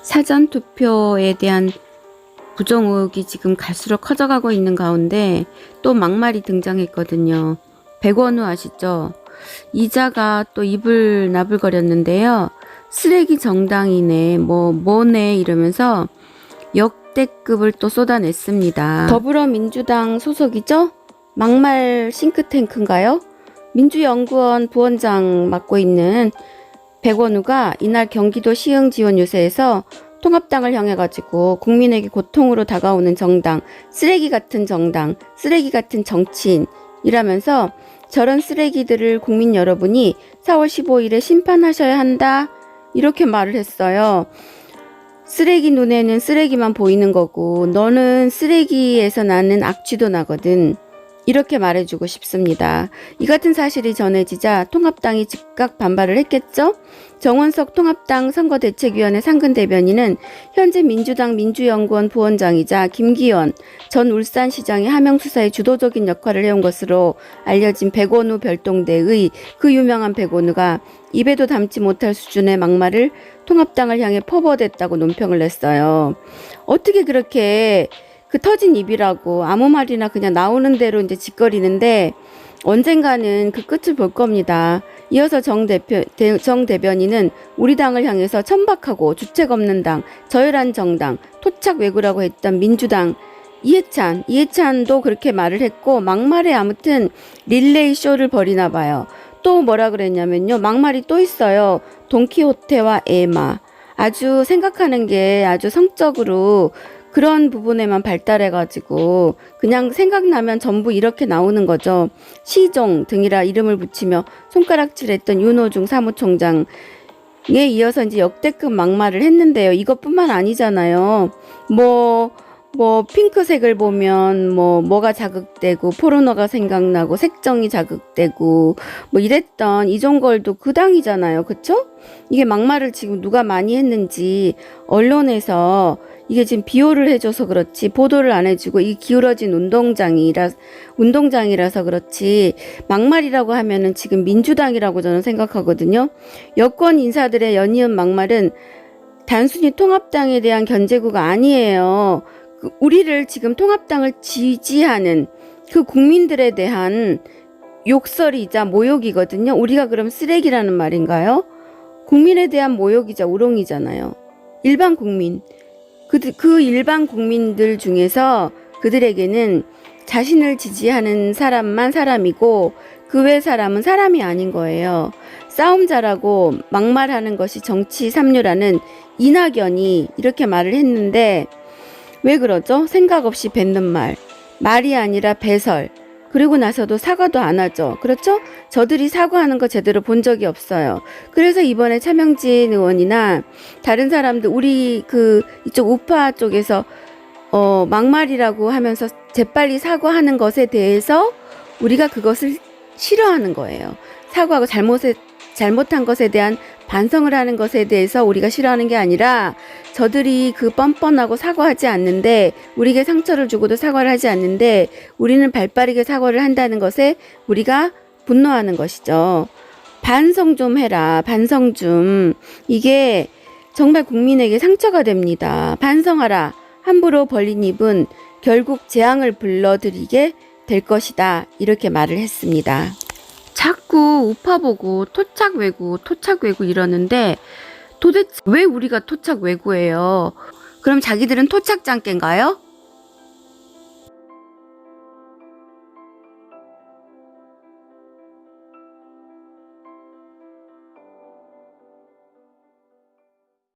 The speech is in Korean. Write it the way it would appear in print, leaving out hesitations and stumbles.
사전투표에 대한 부정 의혹이 지금 갈수록 커져가고 있는 가운데 또 막말이 등장했거든요. 백원우 아시죠? 이자가 또 입을 나불거렸는데요. 쓰레기 정당이네, 뭐네 이러면서 역대급을 또 쏟아냈습니다. 더불어민주당 소속이죠? 막말 싱크탱크인가요? 민주연구원 부원장 맡고 있는 백원우가 이날 경기도 시흥지원 유세에서 통합당을 향해 가지고 국민에게 고통으로 다가오는 정당, 쓰레기 같은 정당, 쓰레기 같은 정치인이라면서 저런 쓰레기들을 국민 여러분이 4월 15일에 심판하셔야 한다, 이렇게 말을 했어요. 쓰레기 눈에는 쓰레기만 보이는 거고 너는 쓰레기에서 나는 악취도 나거든, 이렇게 말해주고 싶습니다. 이 같은 사실이 전해지자 통합당이 즉각 반발을 했겠죠? 정원석 통합당 선거대책위원회 상근 대변인은 현재 민주당 민주연구원 부원장이자 김기현 전 울산시장의 하명수사의 주도적인 역할을 해온 것으로 알려진 백원우 별동대의 그 유명한 백원우가 입에도 담지 못할 수준의 막말을 통합당을 향해 퍼부어댔다고 논평을 냈어요. 어떻게 그렇게 그 터진 입이라고 아무 말이나 그냥 나오는 대로 이제 짓거리는데 언젠가는 그 끝을 볼 겁니다. 이어서 정 대변인은 우리 당을 향해서 천박하고 주책 없는 당, 저열한 정당, 토착 왜구라고 했던 민주당 이해찬도 그렇게 말을 했고 막말에 아무튼 릴레이 쇼를 벌이나 봐요. 또 뭐라 그랬냐면요. 막말이 또 있어요. 돈키호테와 에마. 아주 생각하는 게 아주 성적으로 그런 부분에만 발달해가지고 그냥 생각나면 전부 이렇게 나오는 거죠. 시종 등이라 이름을 붙이며 손가락질했던 윤호중 사무총장에 이어서 이제 역대급 막말을 했는데요. 이것뿐만 아니잖아요. 핑크색을 보면 뭐가 자극되고 포르노가 생각나고 색정이 자극되고 이랬던 이종걸도 그 당이잖아요. 그쵸? 이게 막말을 지금 누가 많이 했는지 언론에서 이게 지금 비호를 해줘서 그렇지 보도를 안 해주고 이 기울어진 운동장이라서 그렇지 막말이라고 하면은 지금 민주당이라고 저는 생각하거든요. 여권 인사들의 연이은 막말은 단순히 통합당에 대한 견제구가 아니에요. 우리를 지금 통합당을 지지하는 그 국민들에 대한 욕설이자 모욕이거든요. 우리가 그럼 쓰레기라는 말인가요? 국민에 대한 모욕이자 우롱이잖아요. 일반 국민. 그 일반 국민들 중에서 그들에게는 자신을 지지하는 사람만 사람이고 그 외 사람은 사람이 아닌 거예요. 싸움 잘하고 막말하는 것이 정치 삼류라는 이낙연이 이렇게 말을 했는데 왜 그러죠? 생각 없이 뱉는 말이 아니라 배설. 그리고 나서도 사과도 안 하죠. 그렇죠? 저들이 사과하는 거 제대로 본 적이 없어요. 그래서 이번에 차명진 의원이나 다른 사람들 우리 이쪽 우파 쪽에서 막말이라고 하면서 재빨리 사과하는 것에 대해서 우리가 그것을 싫어하는 거예요. 사과하고 잘못한 것에 대한 반성을 하는 것에 대해서 우리가 싫어하는 게 아니라 저들이 그 뻔뻔하고 사과하지 않는데 우리에게 상처를 주고도 사과를 하지 않는데 우리는 발빠르게 사과를 한다는 것에 우리가 분노하는 것이죠. 반성 좀 해라. 반성 좀. 이게 정말 국민에게 상처가 됩니다. 반성하라. 함부로 벌린 입은 결국 재앙을 불러들이게 될 것이다. 이렇게 말을 했습니다. 자꾸 우파 보고 토착 왜구 이러는데 도대체 왜 우리가 토착 왜구예요? 그럼 자기들은 토착 짱깨인가요?